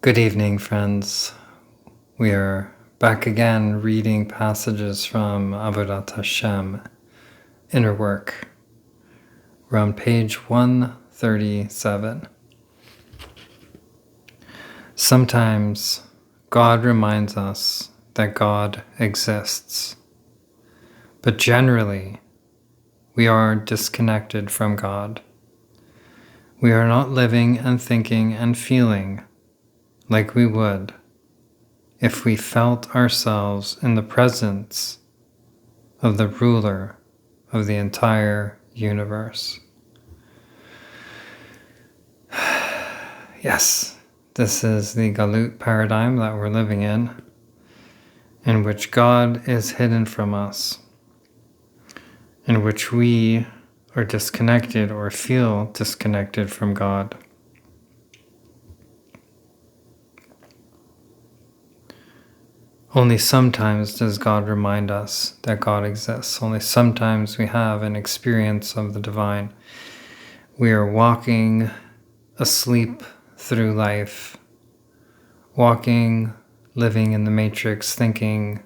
Good evening, friends. We are back again reading passages from Avodat Hashem, Inner Work. We're on page 137. Sometimes God reminds us that God exists, but generally we are disconnected from God. We are not living and thinking and feeling like we would if we felt ourselves in the presence of the ruler of the entire universe. Yes, this is the Galut paradigm that we're living in which God is hidden from us, in which we are disconnected or feel disconnected from God. Only sometimes does God remind us that God exists. Only sometimes we have an experience of the divine. We are walking asleep through life, walking, living in the matrix, thinking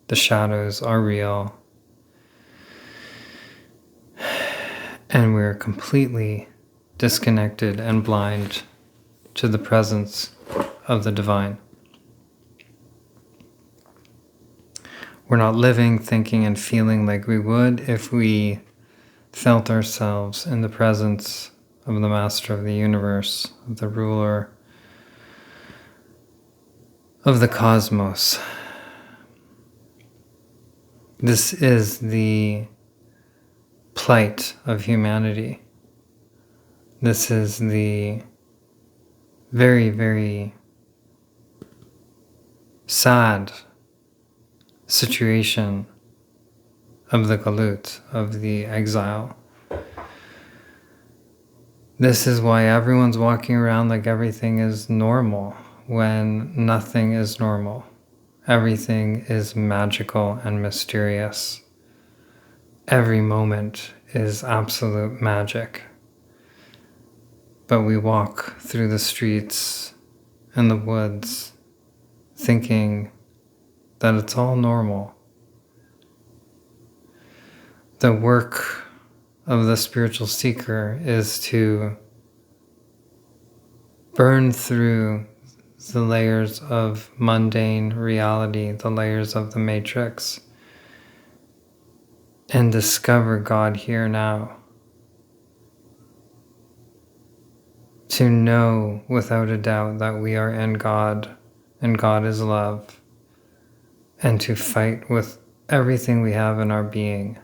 the shadows are real. And we're completely disconnected and blind to the presence of the divine. We're not living, thinking, and feeling like we would if we felt ourselves in the presence of the Master of the universe, of the ruler of the cosmos. This is the plight of humanity. This is the very, very sad situation of the galut, of the exile. This is why everyone's walking around like everything is normal when nothing is normal. Everything is magical and mysterious. Every moment is absolute magic. But we walk through the streets and the woods thinking that it's all normal. The work of the spiritual seeker is to burn through the layers of mundane reality, the layers of the matrix, and discover God here now. To know without a doubt that we are in God and God is love, and to fight with everything we have in our being,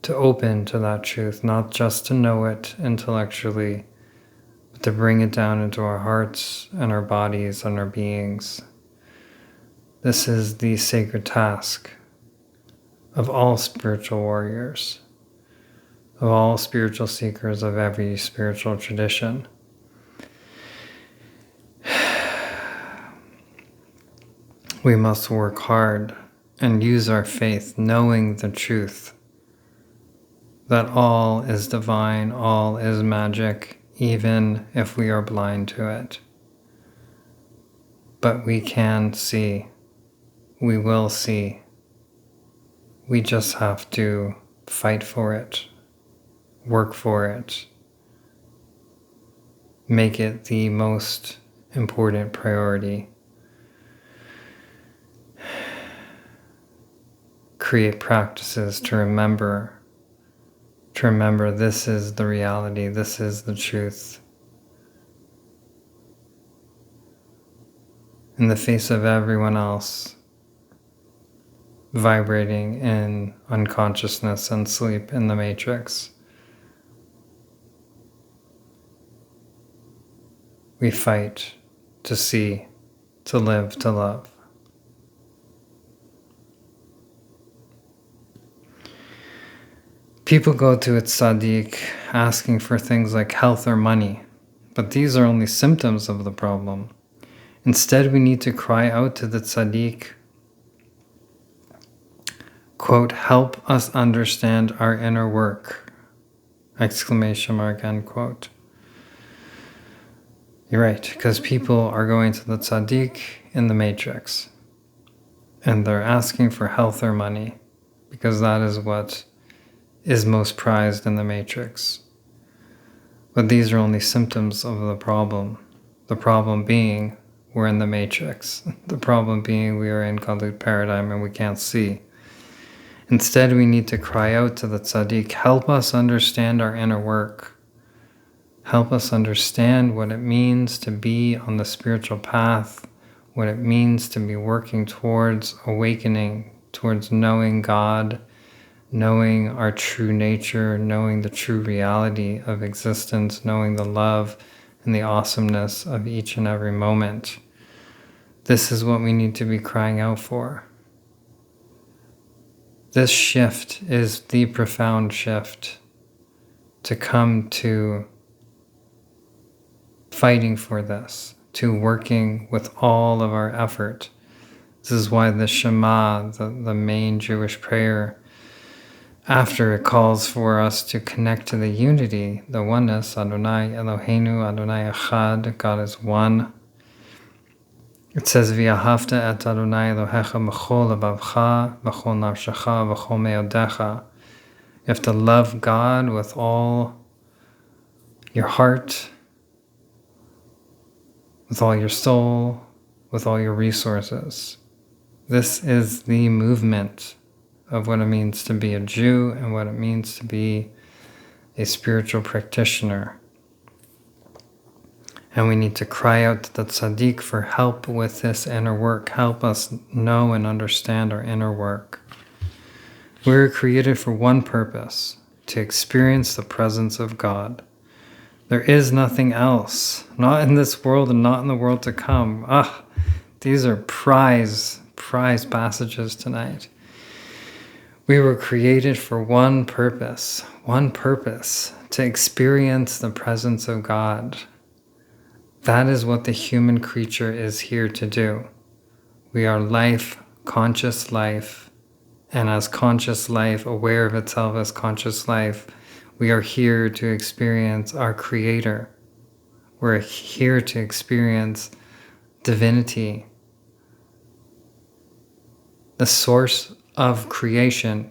to open to that truth, not just to know it intellectually, but to bring it down into our hearts and our bodies and our beings. This is the sacred task of all spiritual warriors, of all spiritual seekers of every spiritual tradition. We must work hard and use our faith, knowing the truth that all is divine, all is magic, even if we are blind to it. But we can see, we will see. We just have to fight for it, work for it, make it the most important priority. Create practices to remember this is the reality, this is the truth. In the face of everyone else vibrating in unconsciousness and sleep in the matrix, we fight to see, to live, to love. People go to its tzaddik asking for things like health or money, but these are only symptoms of the problem. Instead, we need to cry out to the tzaddik, quote, help us understand our inner work, exclamation mark, end quote. You're right, because people are going to the tzaddik in the matrix and they're asking for health or money because that is what is most prized in the matrix. But these are only symptoms of the problem. The problem being we're in the matrix. The problem being we are in Galut paradigm and we can't see. Instead, we need to cry out to the tzaddik, help us understand our inner work. Help us understand what it means to be on the spiritual path, what it means to be working towards awakening, towards knowing God, knowing our true nature, knowing the true reality of existence, knowing the love and the awesomeness of each and every moment. This is what we need to be crying out for. This shift is the profound shift to come to fighting for this, to working with all of our effort. This is why the Shema, the main Jewish prayer, after it calls for us to connect to the unity, the oneness, Adonai Eloheinu, Adonai Echad, God is one. It says, V'ahavta et Adonai Elohecha b'chol lebavcha, b'chol nafshecha, b'chol meodecha. You have to love God with all your heart, with all your soul, with all your resources. This is the movement of what it means to be a Jew and what it means to be a spiritual practitioner. And we need to cry out to the tzaddik for help with this inner work. Help us know and understand our inner work. We were created for one purpose, to experience the presence of God. There is nothing else, not in this world and not in the world to come. These are prize passages tonight. We were created for one purpose, to experience the presence of God. That is what the human creature is here to do. We are life, conscious life, and as conscious life, aware of itself as conscious life, we are here to experience our Creator. We're here to experience divinity, the source of creation,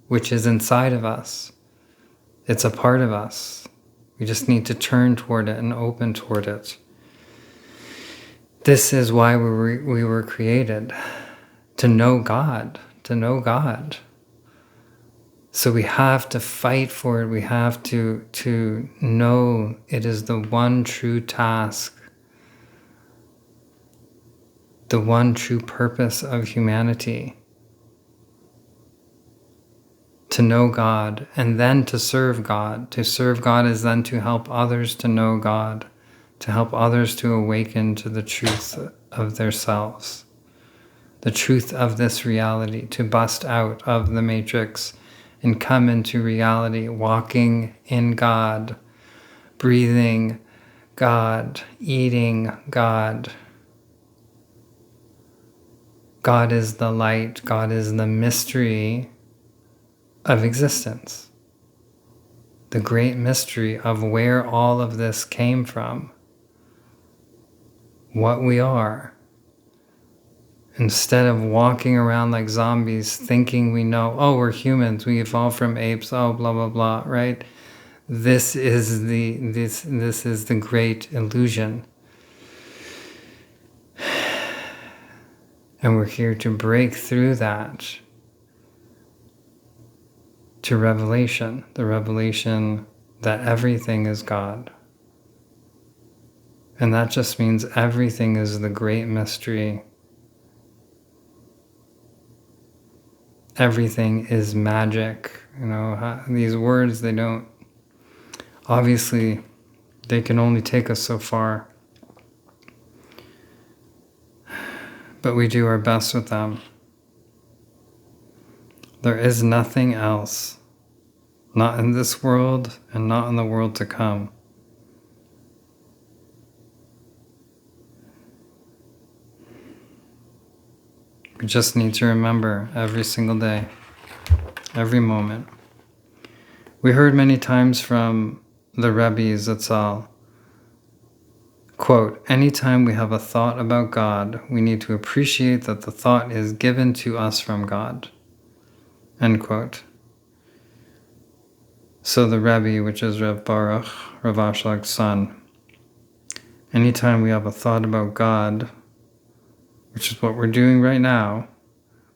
which is inside of us. It's a part of us. We just need to turn toward it and open toward it. This is why we were created, to know God, So we have to fight for it. We have to know it is the one true task, the one true purpose of humanity. To know God and then to serve God. To serve God is then to help others to know God, to help others to awaken to the truth of themselves, the truth of this reality, to bust out of the matrix and come into reality, walking in God, breathing God, eating God. God is the light. God is the mystery of existence. The great mystery of where all of this came from. What we are. Instead of walking around like zombies thinking we know, we're humans, we evolved from apes, blah, blah, blah, right? This is the great illusion. And we're here to break through that to revelation, the revelation that everything is God. And that just means everything is the great mystery. Everything is magic. These words, obviously, they can only take us so far. But we do our best with them. There is nothing else, not in this world and not in the world to come. We just need to remember every single day, every moment. We heard many times from the Rebbe Zatzal, Quote, anytime we have a thought about God, we need to appreciate that the thought is given to us from God. End quote. So the Rebbe, which is Reb Baruch, Rav Ashlag's son, anytime we have a thought about God, which is what we're doing right now,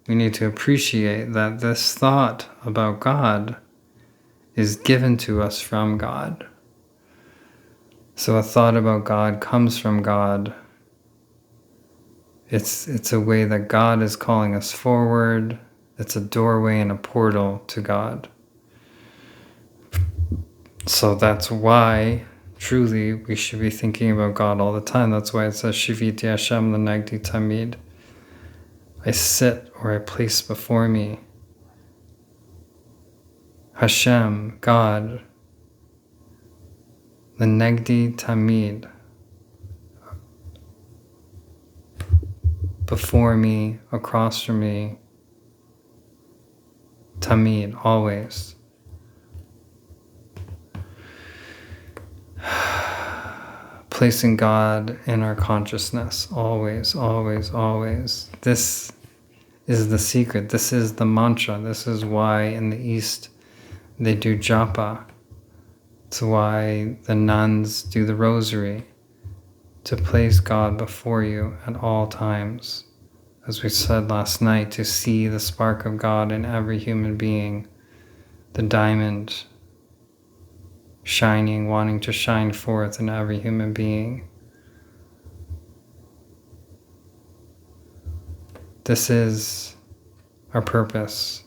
we need to appreciate that this thought about God is given to us from God. So a thought about God comes from God. It's a way that God is calling us forward. It's a doorway and a portal to God. So that's why, truly, we should be thinking about God all the time. That's why it says, Shiviti Hashem L'negdi Tamid. I sit or I place before me Hashem, God, L'negdi Tamid, before me, across from me, Tamid, always. Placing God in our consciousness, always, always, always. This is the secret. This is the mantra. This is why in the East they do japa. It's why the nuns do the rosary, to place God before you at all times. As we said last night, to see the spark of God in every human being, the diamond shining, wanting to shine forth in every human being. This is our purpose.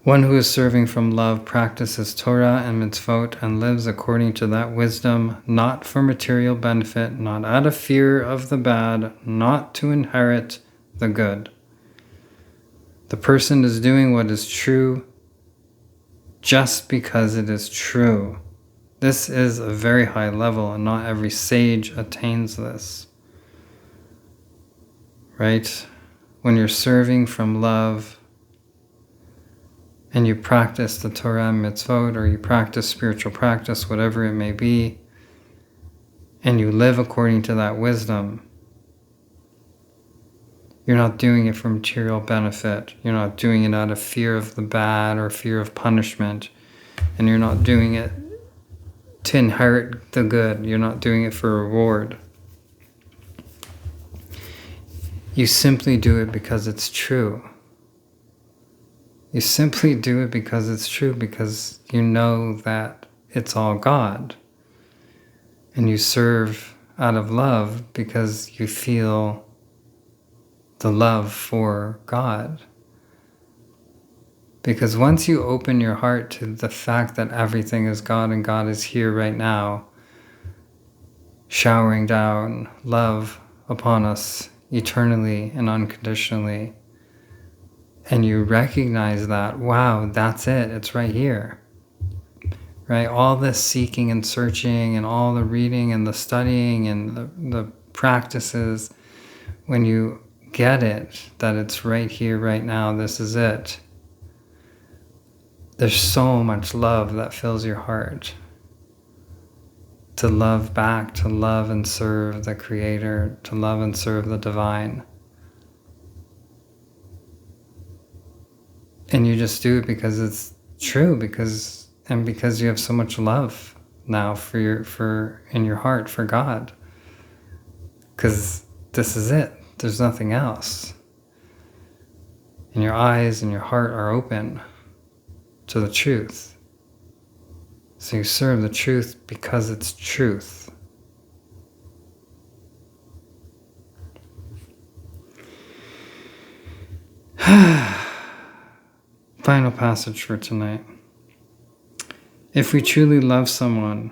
One who is serving from love practices Torah and mitzvot and lives according to that wisdom, not for material benefit, not out of fear of the bad, not to inherit the good. The person is doing what is true just because it is true. This is a very high level, and not every sage attains this. Right? When you're serving from love, and you practice the Torah and mitzvot, or you practice spiritual practice, whatever it may be, and you live according to that wisdom, you're not doing it for material benefit. You're not doing it out of fear of the bad or fear of punishment. And you're not doing it to inherit the good. You're not doing it for reward. You simply do it because it's true. You simply do it because it's true, because you know that it's all God. And you serve out of love because you feel the love for God. Because once you open your heart to the fact that everything is God and God is here right now, showering down love upon us eternally and unconditionally, and you recognize that, wow, that's it, it's right here. Right? All this seeking and searching and all the reading and the studying and the practices, when you get it, that it's right here, right now, this is it. There's so much love that fills your heart. To love back, to love and serve the Creator, to love and serve the Divine. And you just do it because it's true, because you have so much love now in your heart for God. Because this is it. There's nothing else. And your eyes and your heart are open to the truth. So you serve the truth because it's truth. Final passage for tonight. If we truly love someone,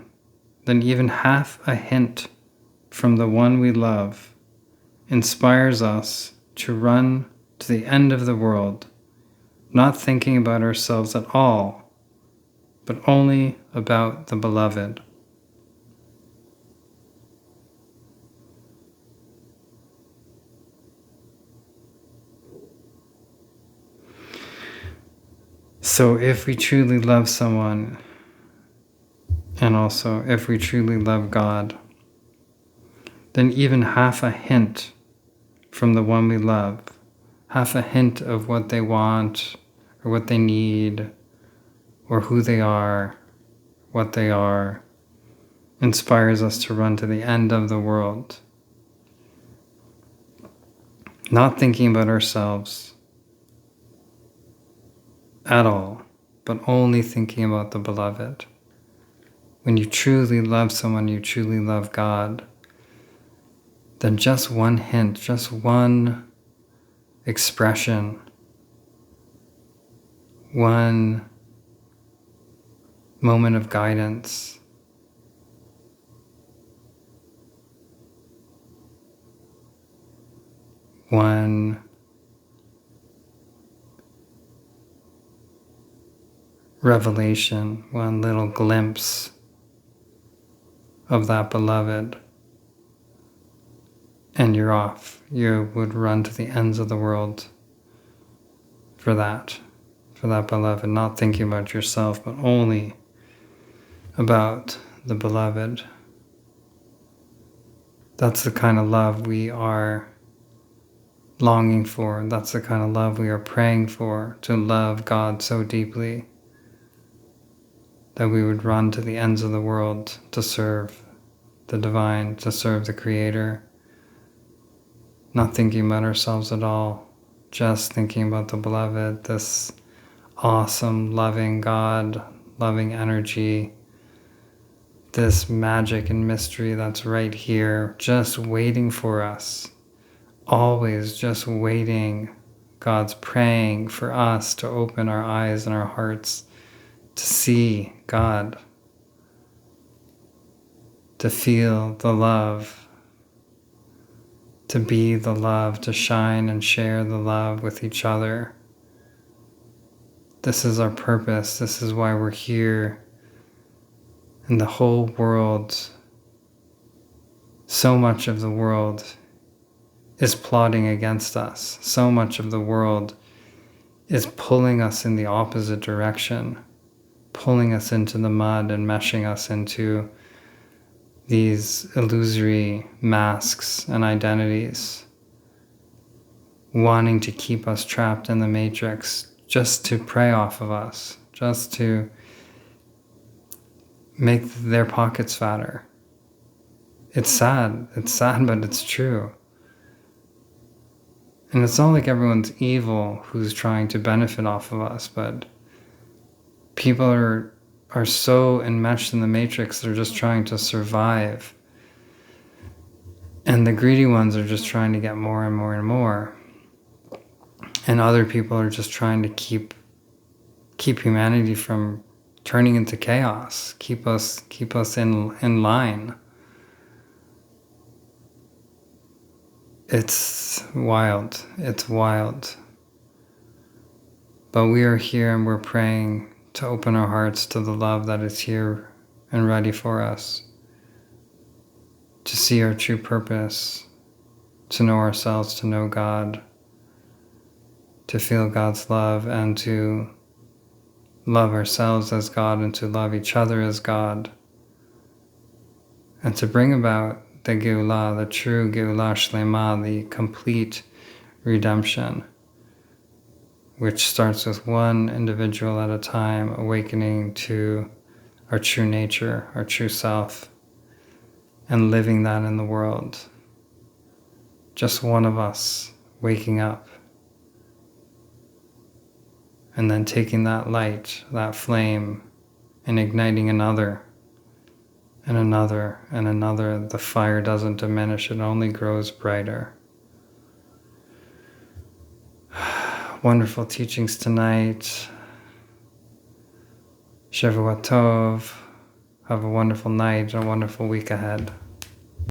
then even half a hint from the one we love inspires us to run to the end of the world, not thinking about ourselves at all, but only about the beloved. So if we truly love someone, And also, if we truly love God, then even half a hint from the one we love, half a hint of what they want or what they need or who they are, what they are, inspires us to run to the end of the world. Not thinking about ourselves at all, but only thinking about the beloved. When you truly love someone, you truly love God, then just one hint, just one expression, one moment of guidance, one revelation, one little glimpse of that beloved, and you're off. You would run to the ends of the world for that beloved, not thinking about yourself, but only about the beloved. That's the kind of love we are longing for. That's the kind of love we are praying for, to love God so deeply that we would run to the ends of the world to serve the divine, to serve the Creator, not thinking about ourselves at all, just thinking about the beloved, this awesome, loving God, loving energy, this magic and mystery that's right here, just waiting for us, always just waiting. God's praying for us to open our eyes and our hearts to see God, to feel the love, to be the love, to shine and share the love with each other. This is our purpose. This is why we're here. And the whole world, so much of the world is plotting against us. So much of the world is pulling us in the opposite direction, pulling us into the mud and meshing us into these illusory masks and identities, wanting to keep us trapped in the matrix, just to prey off of us, just to make their pockets fatter. It's sad, but it's true. And it's not like everyone's evil who's trying to benefit off of us, but people are so enmeshed in the matrix, they're just trying to survive. And the greedy ones are just trying to get more and more and more. And other people are just trying to keep humanity from turning into chaos, keep us in line. It's wild. It's wild. But we are here and we're praying to open our hearts to the love that is here and ready for us, to see our true purpose, to know ourselves, to know God, to feel God's love, and to love ourselves as God, and to love each other as God, and to bring about the Geulah, the true Geulah Shlema, the complete redemption, which starts with one individual at a time, awakening to our true nature, our true self, and living that in the world. Just one of us waking up, and then taking that light, that flame, and igniting another, and another, and another. The fire doesn't diminish, it only grows brighter. Wonderful teachings tonight. Shavua Tov. Have a wonderful night, a wonderful week ahead.